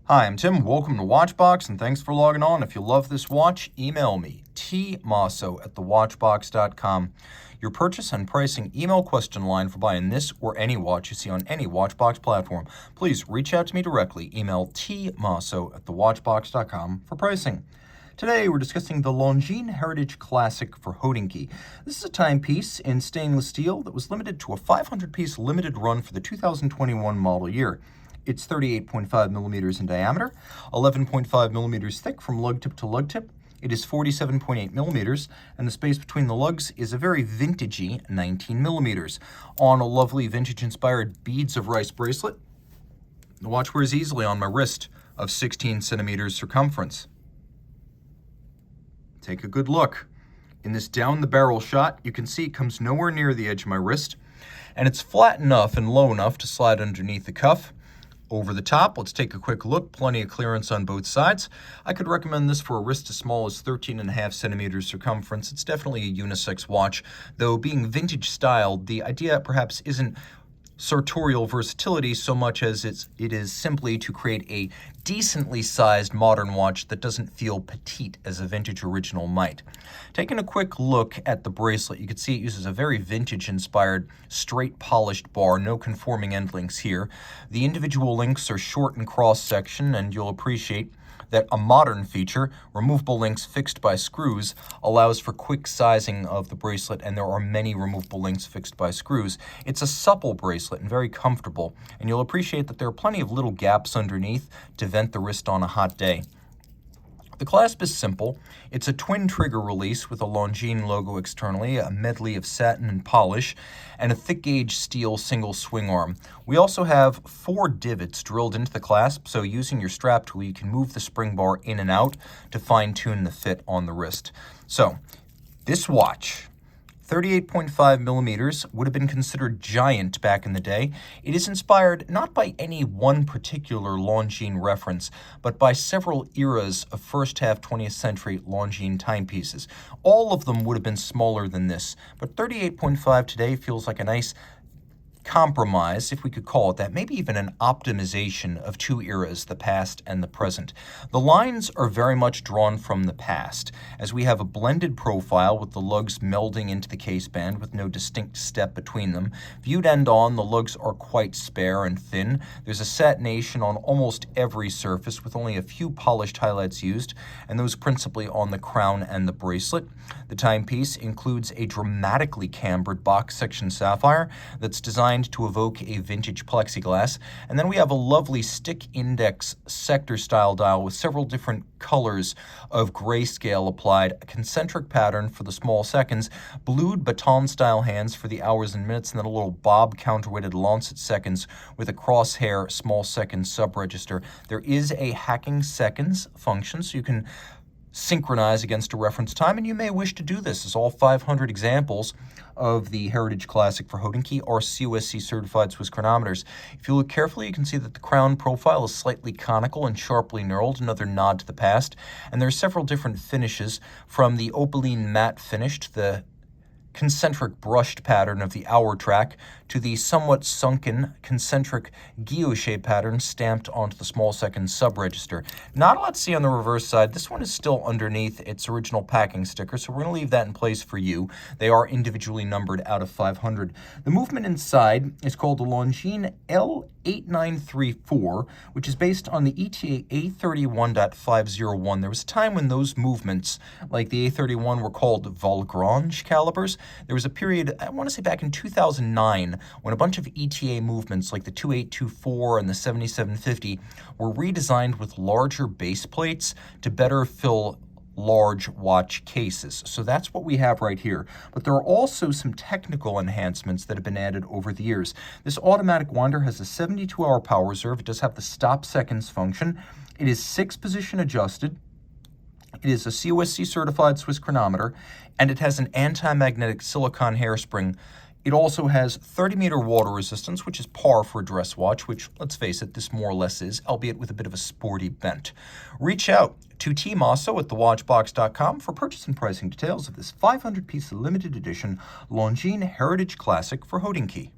Hi, I'm Tim. Welcome to Watchbox, and thanks for logging on. If you love this watch, email me, tmosso@thewatchbox.com. Your purchase and pricing email question line for buying this or any watch you see on any Watchbox platform. Please reach out to me directly. Email tmosso@thewatchbox.com for pricing. Today, we're discussing the Longines Heritage Classic for Hodinkee. This is a timepiece in stainless steel that was limited to a 500-piece limited run for the 2021 model year. It's 38.5 millimeters in diameter, 11.5 millimeters thick from lug tip to lug tip. It is 47.8 millimeters, and the space between the lugs is a very vintagey 19 millimeters. On a lovely vintage-inspired beads of rice bracelet, the watch wears easily on my wrist of 16 centimeters circumference. Take a good look. In this down-the-barrel shot, you can see it comes nowhere near the edge of my wrist, and it's flat enough and low enough to slide underneath the cuff. Over the top, let's take a quick look. Plenty of clearance on both sides. I could recommend this for a wrist as small as 13.5 centimeters circumference. It's definitely a unisex watch, though being vintage styled, the idea perhaps isn't sartorial versatility so much as it is simply to create a decently sized modern watch that doesn't feel petite as a vintage original might. Taking a quick look at the bracelet, you can see it uses a very vintage inspired straight polished bar, no conforming end links here. The individual links are short in cross section, and you'll appreciate that a modern feature, removable links fixed by screws, allows for quick sizing of the bracelet, and there are many removable links fixed by screws. It's a supple bracelet and very comfortable, and you'll appreciate that there are plenty of little gaps underneath to vent the wrist on a hot day. The clasp is simple. It's a twin trigger release with a Longines logo externally, a medley of satin and polish, and a thick gauge steel single swing arm. We also have 4 divots drilled into the clasp, so using your strap tool, you can move the spring bar in and out to fine tune the fit on the wrist. So, this watch, 38.5 millimeters, would have been considered giant back in the day. It is inspired not by any one particular Longines reference, but by several eras of first half 20th century Longines timepieces. All of them would have been smaller than this, but 38.5 today feels like a nice compromise, if we could call it that, maybe even an optimization of 2 eras, the past and the present. The lines are very much drawn from the past, as we have a blended profile with the lugs melding into the case band with no distinct step between them. Viewed end on, the lugs are quite spare and thin. There's a satination on almost every surface with only a few polished highlights used, and those principally on the crown and the bracelet. The timepiece includes a dramatically cambered box section sapphire that's designed to evoke a vintage plexiglass, and then we have a lovely stick index sector style dial with several different colors of grayscale applied, a concentric pattern for the small seconds, blued baton style hands for the hours and minutes, and then a little bob counterweighted lancet seconds with a crosshair small second sub-register. There is a hacking seconds function, so you can synchronize against a reference time, and you may wish to do this, as all 500 examples of the Heritage Classic for Hodinkee are COSC certified Swiss chronometers. If you look carefully, you can see that the crown profile is slightly conical and sharply knurled, another nod to the past, and there are several different finishes, from the opaline matte finish to the concentric brushed pattern of the hour track to the somewhat sunken concentric guilloche pattern stamped onto the small second sub-register. Not a lot to see on the reverse side. This one is still underneath its original packing sticker, so we're going to leave that in place for you. They are individually numbered out of 500. The movement inside is called the Longines L2.829.4.72.2, which is based on the ETA A31.501. There was a time when those movements, like the A31, were called Valgrange calibers. There was a period, I want to say back in 2009, when a bunch of ETA movements like the 2824 and the 7750 were redesigned with larger base plates to better fill large watch cases. So that's what we have right here. But there are also some technical enhancements that have been added over the years. This automatic winder has a 72-hour power reserve. It does have the stop seconds function. It is 6-position adjusted. It is a COSC certified Swiss chronometer, and it has an anti-magnetic silicone hairspring. It also has 30-meter water resistance, which is par for a dress watch, which, let's face it, this more or less is, albeit with a bit of a sporty bent. Reach out to Team Mosso at thewatchbox.com for purchase and pricing details of this 500-piece limited edition Longines Heritage Classic for Hodinkee.